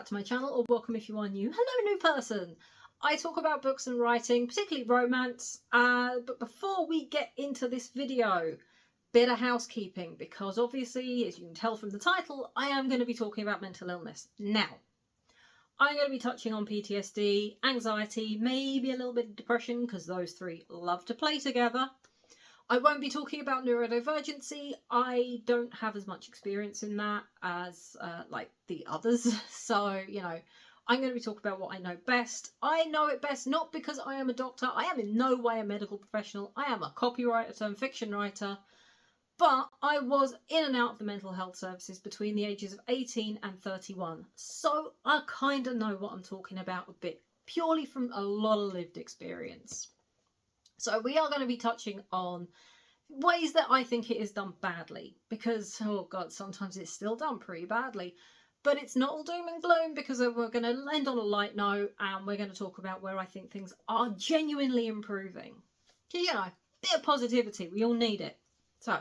back to my channel, or welcome if you are new. Hello, new person. I talk about books and writing, particularly romance, but before we get into this video, bit of housekeeping, because obviously, as you can tell from the title, I am going to be talking about mental illness. Now, I'm going to be touching on PTSD, anxiety, maybe a little bit of depression, because those three love to play together. I won't be talking about neurodivergency. I don't have as much experience in that as like the others. So, you know, I'm going to be talking about what I know best. I know it best not because I am a doctor. I am in no way a medical professional. I am a copywriter turned fiction writer. But I was in and out of the mental health services between the ages of 18 and 31. So I kind of know what I'm talking about a bit, purely from a lot of lived experience. So we are going to be touching on ways that I think it is done badly, because, oh God, sometimes it's still done pretty badly. But it's not all doom and gloom, because we're going to end on a light note and we're going to talk about where I think things are genuinely improving. You know, bit of positivity, we all need it. So,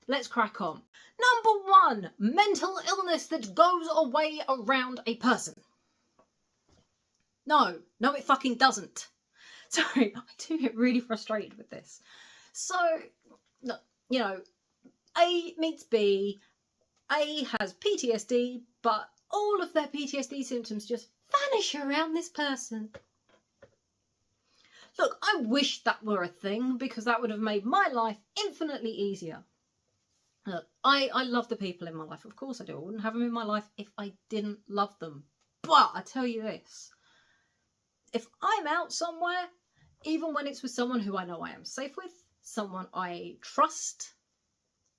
let's crack on. Number 1, mental illness that goes away around a person. No, it fucking doesn't. Sorry, I do get really frustrated with this. So, look, you know, A meets B. A has PTSD, but all of their PTSD symptoms just vanish around this person. Look, I wish that were a thing, because that would have made my life infinitely easier. Look, I love the people in my life. Of course I do. I wouldn't have them in my life if I didn't love them. But I tell you this. If I'm out somewhere, even when it's with someone who I know I am safe with, someone I trust,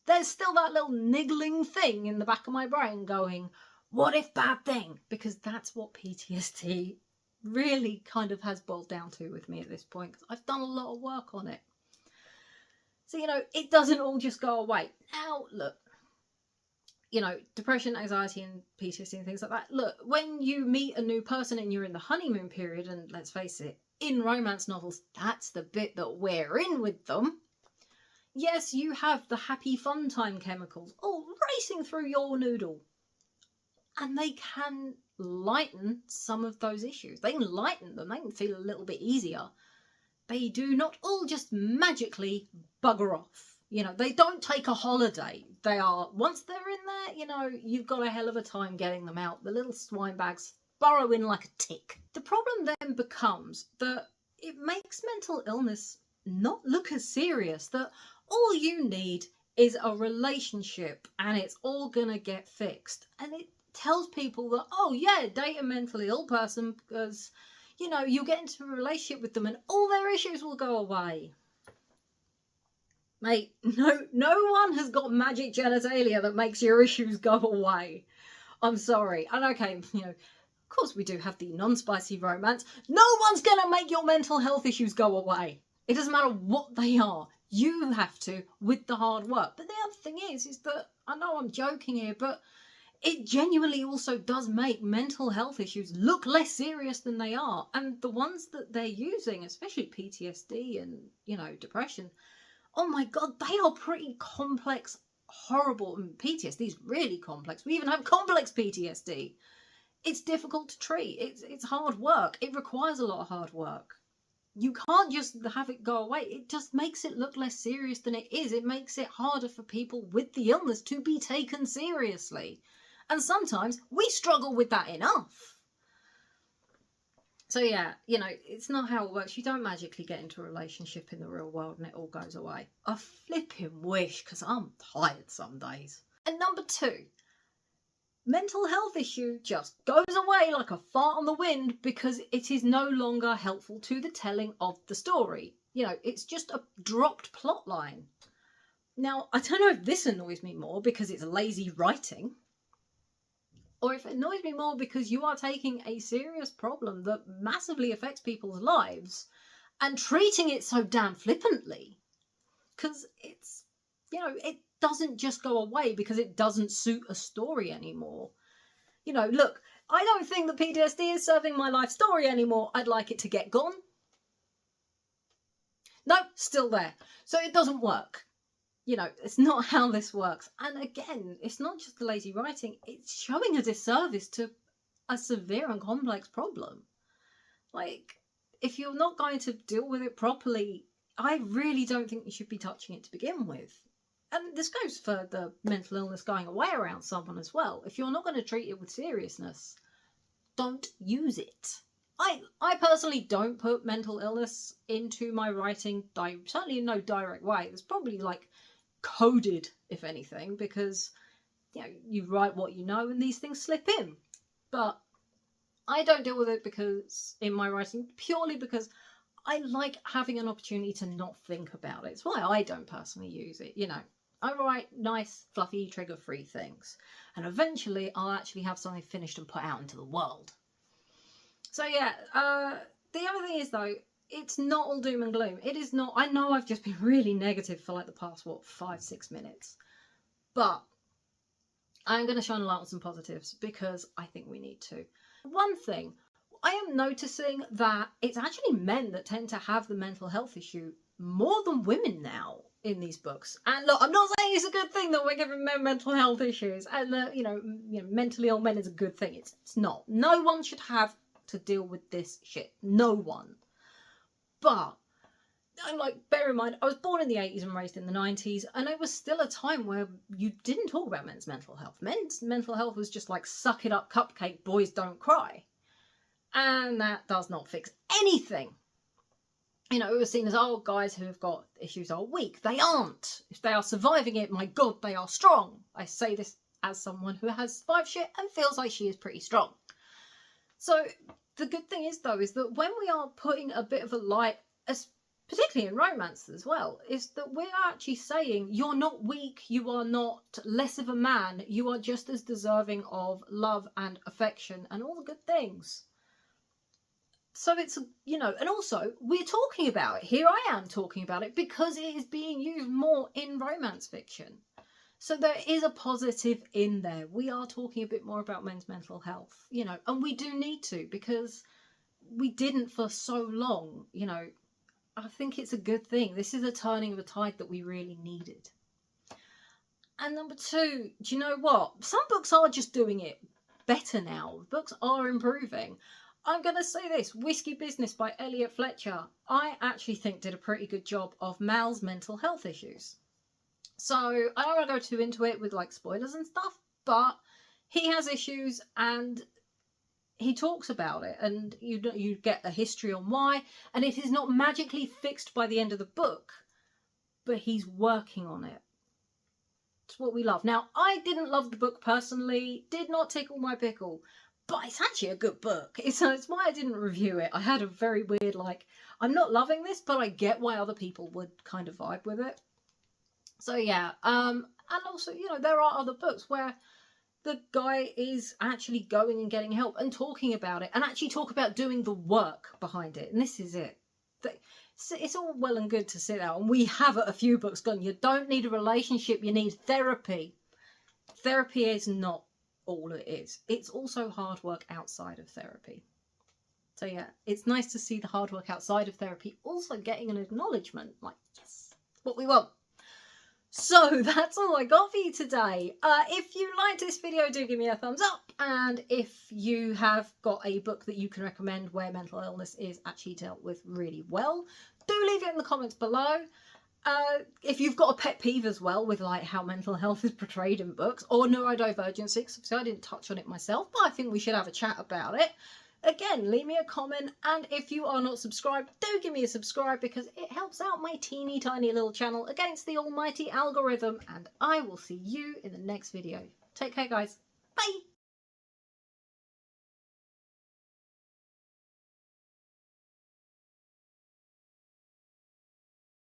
there's still that little niggling thing in the back of my brain going, what if bad thing? Because that's what PTSD really kind of has boiled down to with me at this point, because I've done a lot of work on it. So, you know, it doesn't all just go away. Now, look, you know, depression, anxiety and PTSD and things like that. Look, when you meet a new person and you're in the honeymoon period, and let's face it, in romance novels, that's the bit that we're in with them. Yes, you have the happy fun time chemicals all racing through your noodle. And they can lighten some of those issues. They can lighten them. They can feel a little bit easier. They do not all just magically bugger off. You know, they don't take a holiday. They are, once they're in there, you know, you've got a hell of a time getting them out. The little swine bags burrow in like a tick. The problem then becomes that it makes mental illness not look as serious, that all you need is a relationship and it's all gonna get fixed. And it tells people that, oh yeah, date a mentally ill person because, you know, you get into a relationship with them and all their issues will go away. Mate, no one has got magic genitalia that makes your issues go away. I'm sorry. And okay, you know, of course we do have the non-spicy romance. No one's going to make your mental health issues go away. It doesn't matter what they are. You have to with the hard work. But the other thing is that, I know I'm joking here, but it genuinely also does make mental health issues look less serious than they are. And the ones that they're using, especially PTSD and, you know, depression, oh my God, they are pretty complex, horrible. And PTSD is really complex. We even have complex PTSD. It's difficult to treat. It's hard work. It requires a lot of hard work. You can't just have it go away. It just makes it look less serious than it is. It makes it harder for people with the illness to be taken seriously. And sometimes we struggle with that enough. So yeah, you know, it's not how it works. You don't magically get into a relationship in the real world and it all goes away. I flipping wish, because I'm tired some days. And number 2, mental health issue just goes away like a fart on the wind because it is no longer helpful to the telling of the story. You know, it's just a dropped plot line. Now, I don't know if this annoys me more because it's lazy writing, or if it annoys me more because you are taking a serious problem that massively affects people's lives and treating it so damn flippantly. Because it's, you know, it doesn't just go away because it doesn't suit a story anymore. You know, look, I don't think that PTSD is serving my life story anymore. I'd like it to get gone. No, still there. So it doesn't work. You know, it's not how this works. And again, it's not just the lazy writing, it's showing a disservice to a severe and complex problem. Like, if you're not going to deal with it properly, I really don't think you should be touching it to begin with. And this goes for the mental illness going away around someone as well. If you're not going to treat it with seriousness, don't use it. I personally don't put mental illness into my writing, certainly in no direct way. It's probably like coded, if anything, because you write what you know and these things slip in. But I don't deal with it because in my writing, purely because I like having an opportunity to not think about it. It's why I don't personally use it. I write nice, fluffy, trigger-free things, and eventually I'll actually have something finished and put out into the world. So yeah, the other thing is though, it's not all doom and gloom. It is not. I know I've just been really negative for like the past 5-6 minutes, but I'm going to shine a light on some positives because I think we need to. One thing, I am noticing that it's actually men that tend to have the mental health issue more than women now in these books. And look, I'm not saying it's a good thing that we're giving men mental health issues and that, mentally ill men is a good thing. It's not. No one should have to deal with this shit. No one. But bear in mind, I was born in the 80s and raised in the 90s, and it was still a time where you didn't talk about men's mental health. Men's mental health was just like, suck it up, cupcake, boys don't cry. And that does not fix anything. It was seen as, guys who have got issues are weak. They aren't. If they are surviving it, my God, they are strong. I say this as someone who has survived shit and feels like she is pretty strong. So the good thing is, though, is that when we are putting a bit of a light, particularly in romance as well, is that we're actually saying you're not weak, you are not less of a man, you are just as deserving of love and affection and all the good things. So it's, and also we're talking about it. Here I am talking about it because it is being used more in romance fiction. So there is a positive in there. We are talking a bit more about men's mental health, and we do need to, because we didn't for so long, I think it's a good thing. This is a turning of a tide that we really needed. And number two, do you know what? Some books are just doing it better now. Books are improving. I'm going to say this, Whiskey Business by Elliot Fletcher, I actually think did a pretty good job of Mal's mental health issues. So I don't want to go too into it with like spoilers and stuff, but he has issues and he talks about it, and you get a history on why, and it is not magically fixed by the end of the book, but he's working on it. It's what we love. Now, I didn't love the book personally, did not tickle my pickle, but it's actually a good book. It's why I didn't review it. I had a very weird, I'm not loving this, but I get why other people would kind of vibe with it. So yeah, and also, there are other books where the guy is actually going and getting help and talking about it and actually talk about doing the work behind it. And this is it. It's all well and good to sit out, and we have a few books gone. You don't need a relationship, you need therapy. Therapy is not all it is. It's also hard work outside of therapy. So yeah, it's nice to see the hard work outside of therapy also getting an acknowledgement. Yes, what we want. So that's all I got for you today. If you liked this video, do give me a thumbs up. And if you have got a book that you can recommend where mental illness is actually dealt with really well, do leave it in the comments below. If you've got a pet peeve as well with how mental health is portrayed in books, or neurodivergency, because I didn't touch on it myself, but I think we should have a chat about it. Again, leave me a comment, and if you are not subscribed, do give me a subscribe because it helps out my teeny tiny little channel against the almighty algorithm, and I will see you in the next video. Take care, guys. Bye!